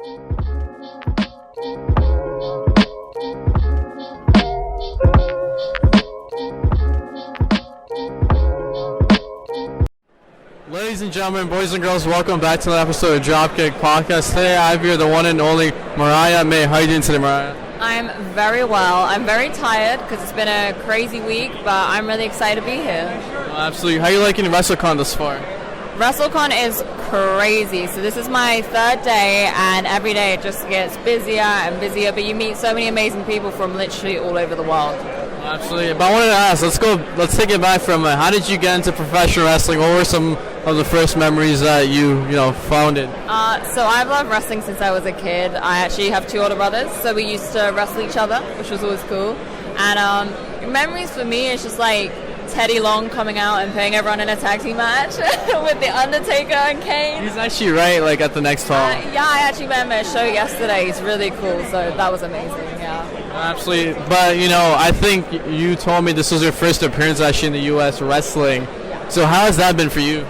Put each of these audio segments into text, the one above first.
Ladies and gentlemen, boys and girls, welcome back to another episode of Dropkick Podcast. Today I have here the one and only Mariah May. How are you doing today, Mariah? I'm very well. I'm very tired because it's been a crazy week, but I'm really excited to be here. Absolutely. How are you liking WrestleCon thus far? WrestleCon is crazy. So this is my third day, and every day it just gets busier and busier, but you meet so many amazing people from literally all over the world. Absolutely. But I wanted to ask, let's take it back from how did you get into professional wrestling? What were some of the first memories that you founded? So I've loved wrestling since I was a kid. I actually have two older brothers, so we used to wrestle each other, which was always cool. And memories for me is just like Teddy Long coming out and putting everyone in a tag team match with The Undertaker and Kane. He's actually right, at the next hall. Yeah, I actually met him at a show yesterday. He's really cool, so that was amazing, yeah. Absolutely. But, I think you told me this was your first appearance actually in the U.S. wrestling. So how has that been for you?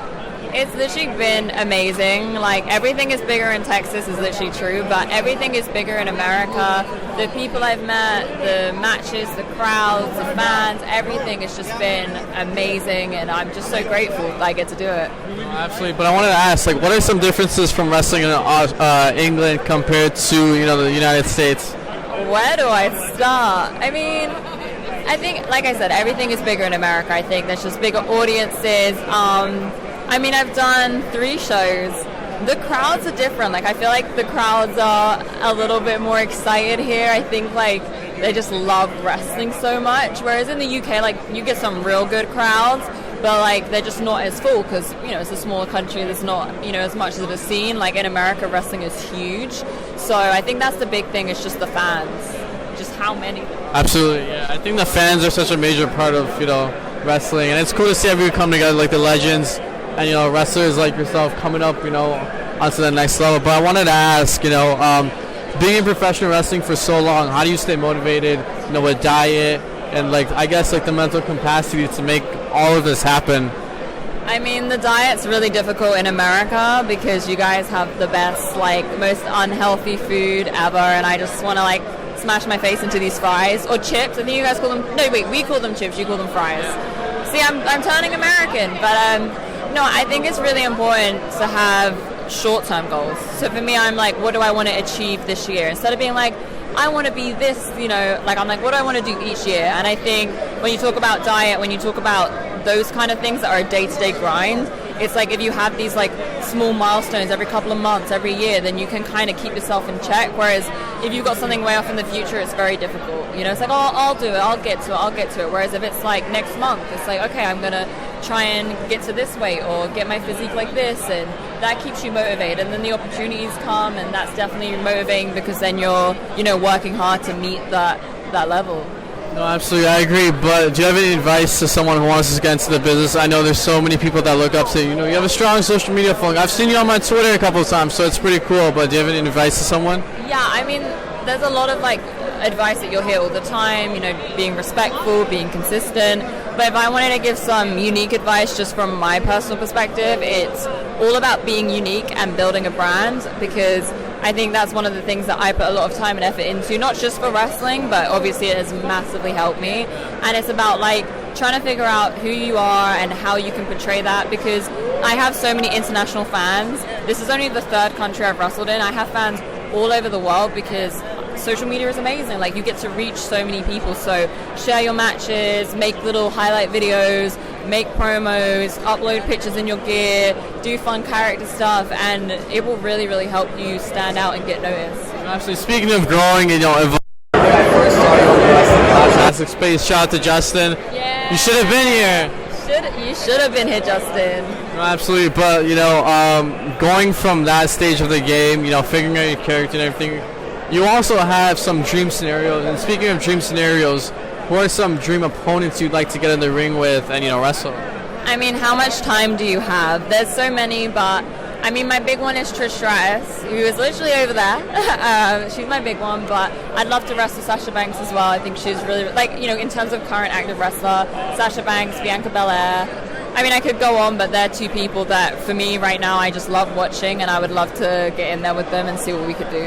It's literally been amazing. Like, everything is bigger in Texas is literally true, but everything is bigger in America. The people I've met, the matches, the crowds, the fans, everything has just been amazing, and I'm just so grateful that I get to do it. Absolutely. But I wanted to ask, what are some differences from wrestling in England compared to, the United States? Where do I start? I mean, I think, like I said, everything is bigger in America. I think there's just bigger audiences. I've done 3 shows. The crowds are different. I feel like the crowds are a little bit more excited here. I think, they just love wrestling so much. Whereas in the UK, you get some real good crowds, but, they're just not as full because, it's a smaller country. There's not, as much of a scene. In America, wrestling is huge. So I think that's the big thing is just the fans. Just how many. Absolutely, yeah. I think the fans are such a major part of, wrestling. And it's cool to see everyone come together, the legends. And, wrestlers like yourself coming up, onto the next level. But I wanted to ask, being in professional wrestling for so long, how do you stay motivated, with diet and, the mental capacity to make all of this happen? I mean, the diet's really difficult in America because you guys have the best, most unhealthy food ever, and I just want to, smash my face into these fries. Or chips. I think you guys call them... No, wait, we call them chips, you call them fries. Yeah. See, I'm turning American, but... No, I think it's really important to have short-term goals. So for me, I'm what do I want to achieve this year? Instead of being I want to be this, I'm what do I want to do each year? And I think when you talk about diet, when you talk about those kind of things that are a day-to-day grind, it's if you have these small milestones every couple of months, every year, then you can kind of keep yourself in check. Whereas if you've got something way off in the future, it's very difficult. It's I'll do it, I'll get to it. Whereas if it's next month, it's okay, I'm going to try and get to this weight or get my physique like this, and that keeps you motivated. And then the opportunities come, and that's definitely motivating because then you're, working hard to meet that level. No, absolutely, I agree. But do you have any advice to someone who wants to get into the business? I know there's so many people that look up to you. You have a strong social media following. I've seen you on my Twitter a couple of times, so it's pretty cool. But do you have any advice to someone? Yeah, I mean, there's a lot of advice that you'll hear all the time. Being respectful, being consistent. But if I wanted to give some unique advice just from my personal perspective, it's all about being unique and building a brand, because I think that's one of the things that I put a lot of time and effort into, not just for wrestling, but obviously it has massively helped me. And it's about trying to figure out who you are and how you can portray that, because I have so many international fans. This is only the 3rd country I've wrestled in. I have fans all over the world because social media is amazing. You get to reach so many people. So share your matches, make little highlight videos, make promos, upload pictures in your gear, do fun character stuff, and it will really, really help you stand out and get noticed. Actually, speaking of growing and fantastic space, shout out to Justin. Yeah. You should have been here. You should have been here, Justin. No, absolutely, but going from that stage of the game, figuring out your character and everything, you also have some dream scenarios. And speaking of dream scenarios, who are some dream opponents you'd like to get in the ring with and wrestle? I mean, how much time do you have? There's so many, but I mean, my big one is Trish Stratus, who is literally over there. She's my big one, but I'd love to wrestle Sasha Banks as well. I think she's really, in terms of current active wrestler, Sasha Banks, Bianca Belair. I mean, I could go on, but they're two people that, for me right now, I just love watching, and I would love to get in there with them and see what we could do.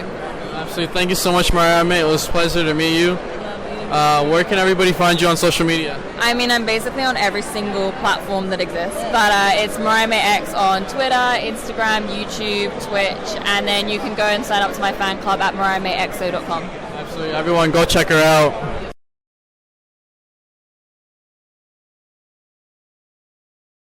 Absolutely. Thank you so much, Mariah May. It was a pleasure to meet you. Where can everybody find you on social media? I mean, I'm basically on every single platform that exists, but it's Mariah May X on Twitter, Instagram, YouTube, Twitch, and then you can go and sign up to my fan club at mariahmayexo.com. Absolutely. Everyone, go check her out.